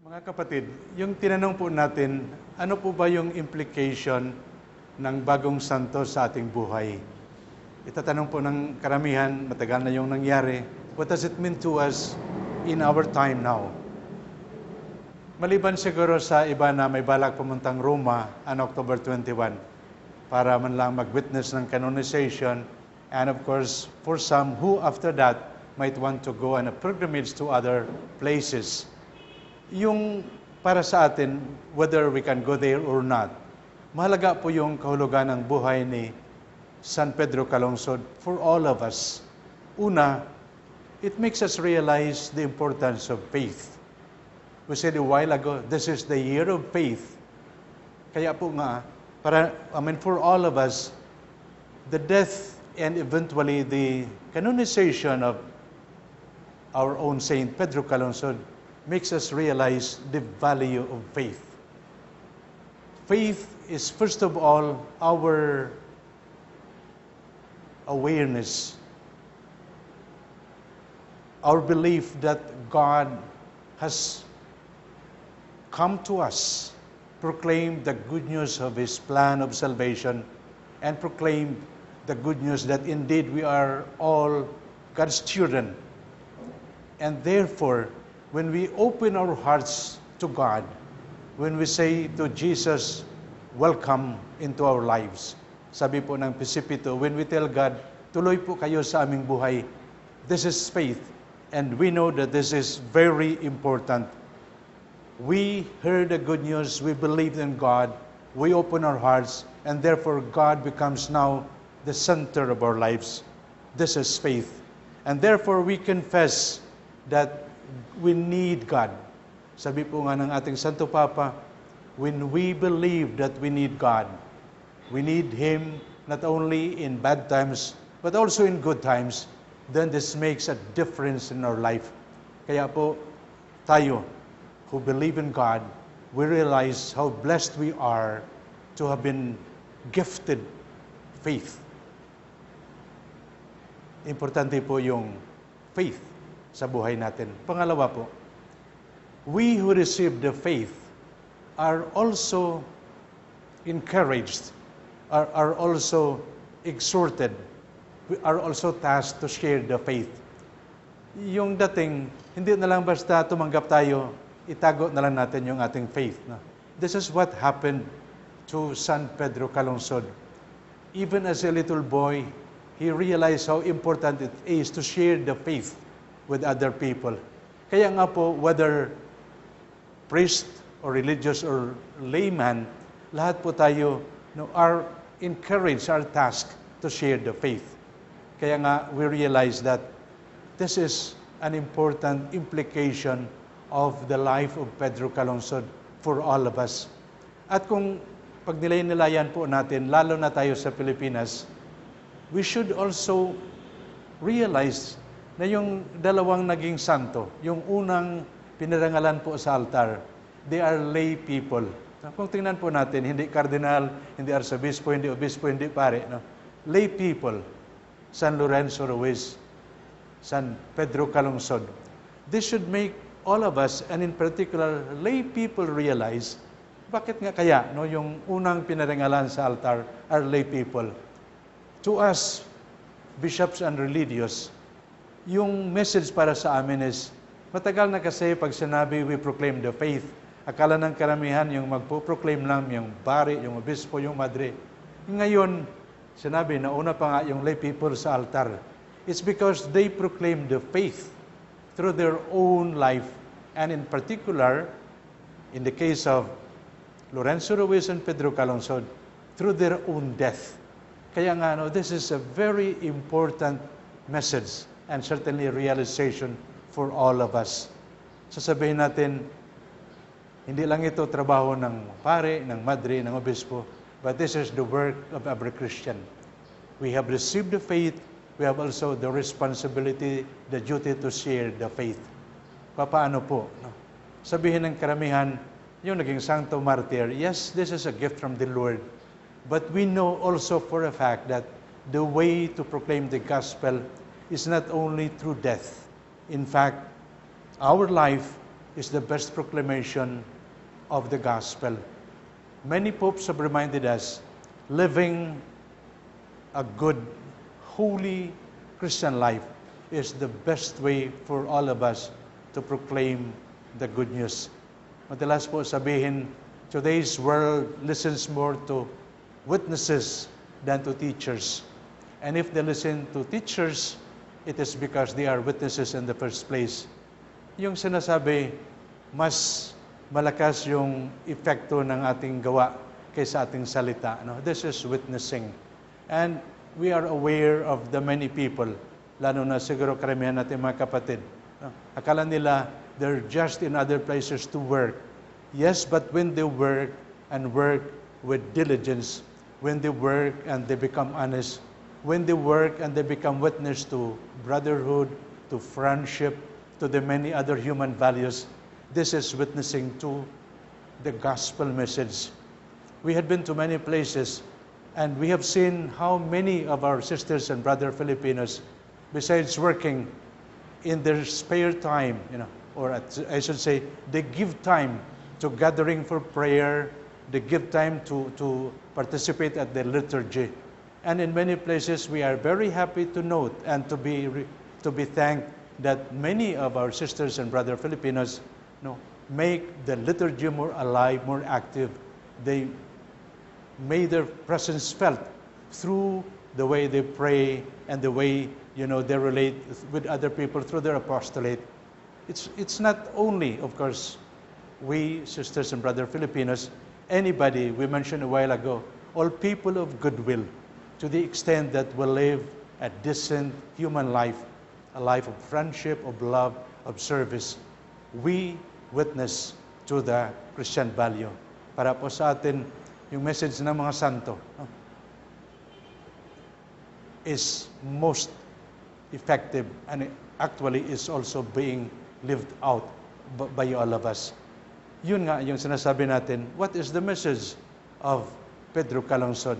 Mga kapatid, yung tinanong po natin, ano po ba yung implication ng bagong santo sa ating buhay? Itatanong po ng karamihan, matagal na yung nangyari, what does it mean to us in our time now? Maliban siguro sa iba na may balak pumuntang Roma on October 21 para man lang mag-witness ng canonization, and of course, for some who after that might want to go on a pilgrimage to other places. Yung para sa atin, whether we can go there or not, mahalaga po yung kahulugan ng buhay ni San Pedro Calungsod for all of us. Una, it makes us realize the importance of faith. We said a while ago, this is the year of faith. Kaya po nga, for all of us, the death and eventually the canonization of our own Saint Pedro Calungsod makes us realize the value of faith. Faith is first of all our awareness, our belief that God has come to us, proclaimed the good news of His plan of salvation, and proclaimed the good news that indeed we are all God's children. And therefore, when we open our hearts to God, when we say to Jesus, welcome into our lives. Sabi po ng Pisipito, when we tell God, tuloy po kayo sa aming buhay, this is faith. And we know that this is very important. We heard the good news, we believed in God, we open our hearts, and therefore God becomes now the center of our lives. This is faith. And therefore we confess that we need God. Sabi po nga ng ating Santo Papa, when we believe that we need God, we need Him not only in bad times, but also in good times, then this makes a difference in our life. Kaya po, tayo who believe in God, we realize how blessed we are to have been gifted faith. Importante po yung faith sa buhay natin. Pangalawa po, we who receive the faith are also encouraged, are also exhorted, are also tasked to share the faith. Yung dating, hindi na lang basta tumanggap tayo, itago na lang natin yung ating faith. No? This is what happened to San Pedro Calungsod. Even as a little boy, he realized how important it is to share the faith with other people. Kaya nga po, whether priest or religious or layman, lahat po tayo are encouraged, are tasked to share the faith. Kaya nga, we realize that this is an important implication of the life of Pedro Calungsod for all of us. At kung pag nilay-nilayan po natin, lalo na tayo sa Pilipinas, we should also realize na yung dalawang naging santo, yung unang pinarangalan po sa altar, they are lay people. Kung tingnan po natin, hindi kardinal, hindi arsobispo, hindi obispo, hindi pare. No? Lay people, San Lorenzo Ruiz, San Pedro Calungsod. This should make all of us, and in particular, lay people realize, bakit nga kaya no, yung unang pinarangalan sa altar are lay people? To us, bishops and religious, yung message para sa amin is, matagal na kasi pag sinabi we proclaim the faith, akala ng karamihan yung magpo-proclaim lang yung pari, yung obispo, yung madre. Ngayon, sinabi na una pa nga yung lay people sa altar. It's because they proclaim the faith through their own life, and in particular, in the case of Lorenzo Ruiz and Pedro Calungsod, through their own death. Kaya nga, no, this is a very important message and certainly realization for all of us. Sasabihin natin, hindi lang ito trabaho ng pare, ng madre, ng obispo, but this is the work of every Christian. We have received the faith, we have also the responsibility, the duty to share the faith. Paano po? No? Sabihin ng karamihan, yung naging Santo Martyr, yes, this is a gift from the Lord, but we know also for a fact that the way to proclaim the gospel is not only through death. In fact, our life is the best proclamation of the gospel. Many popes have reminded us, living a good, holy Christian life is the best way for all of us to proclaim the good news. Madalas po sabihin, today's world listens more to witnesses than to teachers. And if they listen to teachers, it is because they are witnesses in the first place. Yung sinasabi, mas malakas yung epekto ng ating gawa kaysa ating salita. No? This is witnessing. And we are aware of the many people, lalo na siguro karamihan natin mga kapatid. No? Akala nila they're just in other places to work. Yes, but when they work and work with diligence, when they work and they become honest, when they work and they become witness to brotherhood, to friendship, to the many other human values, this is witnessing to the gospel message. We had been to many places, and we have seen how many of our sisters and brother Filipinos, besides working in their spare time, I should say, they give time to gathering for prayer, they give time to participate at the liturgy. And in many places, we are very happy to note and to be thanked that many of our sisters and brother Filipinos make the liturgy more alive, more active. They made their presence felt through the way they pray and the way they relate with other people through their apostolate. It's not only, of course, we sisters and brother Filipinos, anybody we mentioned a while ago, all people of goodwill, to the extent that we live a decent human life, a life of friendship, of love, of service. We witness to the Christian value. Para po sa atin, yung message ng mga santo is most effective and actually is also being lived out by all of us. Yun nga yung sinasabi natin, what is the message of Pedro Calungsod?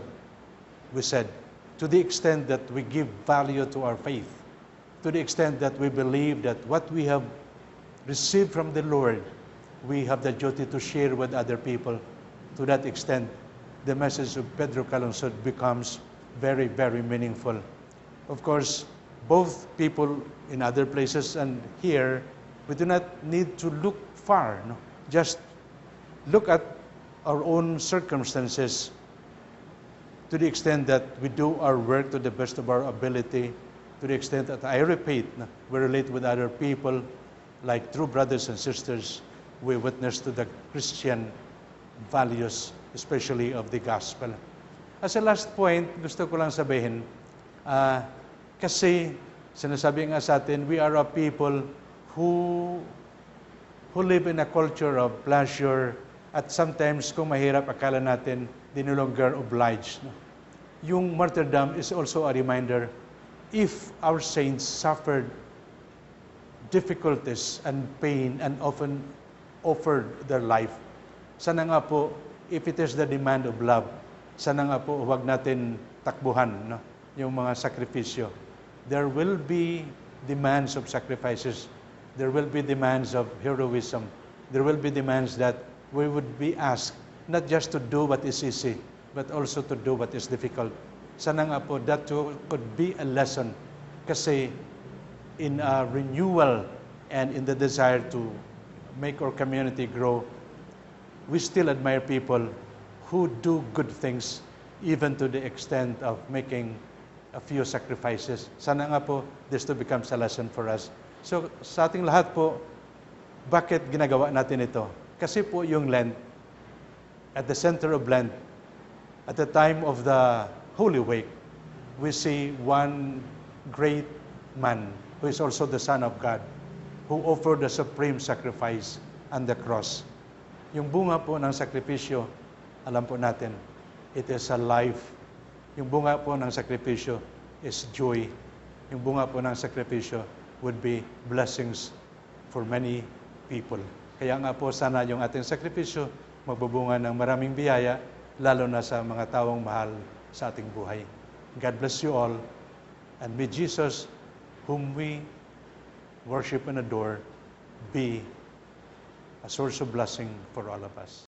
We said, to the extent that we give value to our faith, to the extent that we believe that what we have received from the Lord, we have the duty to share with other people. To that extent, the message of Pedro Calungsod becomes very, very meaningful. Of course, both people in other places and here, we do not need to look far. No? Just look at our own circumstances, to the extent that we do our work to the best of our ability, to the extent that I repeat, we relate with other people like true brothers and sisters. We witness to the Christian values, especially of the gospel. As a last point, gusto ko lang sabihin, kasi sinasabi nga sa atin, we are a people who live in a culture of pleasure, at sometimes kung mahirap, akala natin, they no longer obliged. No? Yung martyrdom is also a reminder, if our saints suffered difficulties and pain and often offered their life, sana nga po, if it is the demand of love, sana nga po, huwag natin takbuhan yung mga sakripisyo. There will be demands of sacrifices. There will be demands of heroism. There will be demands that we would be asked not just to do what is easy, but also to do what is difficult. Sana nga po, that could be a lesson. Kasi in a renewal and in the desire to make our community grow, we still admire people who do good things, even to the extent of making a few sacrifices. Sana nga po, this to becomes a lesson for us. So sa ating lahat po, bakit ginagawa natin ito? Kasi po yung Lent, at the center of Lent, at the time of the Holy Week, we see one great man who is also the Son of God, who offered the supreme sacrifice on the cross. Yung bunga po ng sakripisyo, alam po natin, it is a life. Yung bunga po ng sakripisyo is joy. Yung bunga po ng sakripisyo would be blessings for many people. Kaya nga po sana yung ating sakripisyo magbubunga ng maraming biyaya, lalo na sa mga taong mahal sa ating buhay. God bless you all, and may Jesus, whom we worship and adore, be a source of blessing for all of us.